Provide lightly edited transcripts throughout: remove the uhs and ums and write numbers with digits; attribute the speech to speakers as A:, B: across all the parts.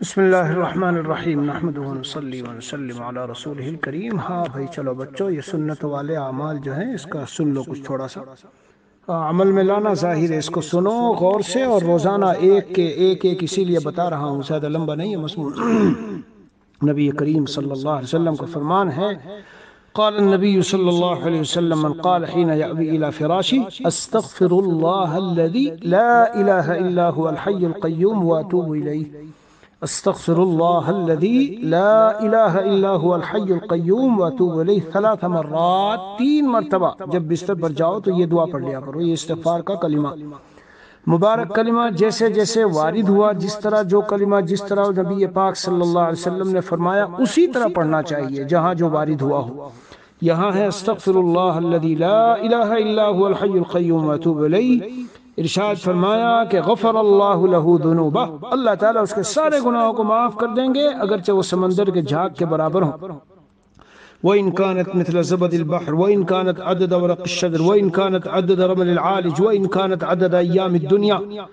A: بسم اللہ الرحمن الرحیم نحمدہ ونصلی ونسلم علی رسولہ الکریم۔ ہاں بھائی چلو بچوں، یہ سنت والے اعمال جو ہیں اس کا سن لو کچھ تھوڑا سا عمل میں لانا ظاہر ہے، اس کو سنو غور سے، اور روزانہ ایک اسی لیے بتا رہا ہوں، زیادہ لمبا نہیں ہے مضمون۔ نبی کریم صلی اللہ علیہ وسلم کا فرمان ہے، قال النبی صلی اللہ علیہ وسلم من قال حين يأوي إلى فراشي استغفر الله الذي لا إله إلا هو الحي القيوم وأتوب إليه، استغفر الله الذي لا إله إلا هو الحي القيوم وأتوب إليه 3 مرات، 3 مرتبہ جب بستر پر جاؤ تو یہ دعا پڑھ لیا کرو، یہ استغفار کا کلمہ، مبارک کلمہ جیسے جیسے وارد ہوا، جس طرح جو کلمہ جس طرح نبی پاک صلی اللہ علیہ وسلم نے فرمایا اسی طرح پڑھنا چاہیے جہاں جو وارد ہوا ہو۔ یہاں ہے استغفر اللہ الذی لا الہ الا هو الحی القیوم واتوب الیہ، ارشاد فرمایا کہ غفر اللہ لہ ذنوبہ، اللہ تعالیٰ اس کے سارے گناہوں کو معاف کر دیں گے اگرچہ وہ سمندر کے جھاگ کے برابر ہوں۔ وَإِن كَانَتْ مِثْلَ زَبَدِ الْبَحْرِ وَإِن كَانَتْ عَدَدَ وَرَقِ الشَّجَرِ وَإِن كَانَتْ عَدَدَ رَمْلِ الْعَالِجِ وَإِن كَانَتْ عَدَدَ أَيَّامِ الدُّنْيَا،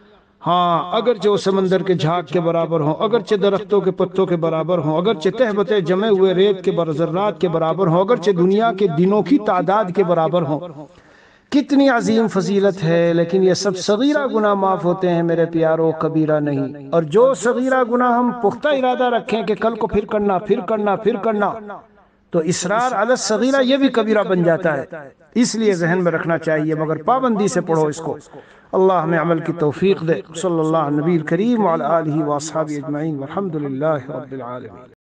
A: ہاں اگرچہ وہ سمندر کے جھاگ کے برابر ہوں، اگرچہ درختوں کے پتوں کے برابر ہوں، اگرچہ تہبتیں جمے ہوئے ریت کے ذرات کے برابر ہوں، اگرچہ دنیا کے دنوں کی تعداد کے برابر ہوں۔ کتنی عظیم فضیلت ہے، لیکن یہ سب صغیرہ گناہ معاف ہوتے ہیں میرے پیارو، کبیرہ نہیں۔ اور جو صغیرہ گناہ ہم پختہ ارادہ رکھیں کہ کل کو پھر کرنا تو اصرار علی الصغیرہ یہ بھی کبیرہ بن جاتا ہے، اس لیے ذہن میں رکھنا چاہیے، مگر پابندی سے پڑھو اس کو۔ اللہ ہمیں عمل کی توفیق دے۔ صلی اللہ علیہ نبی الکریم وعلی آلہ واصحابہ اجمعین والحمد للہ رب العالمین۔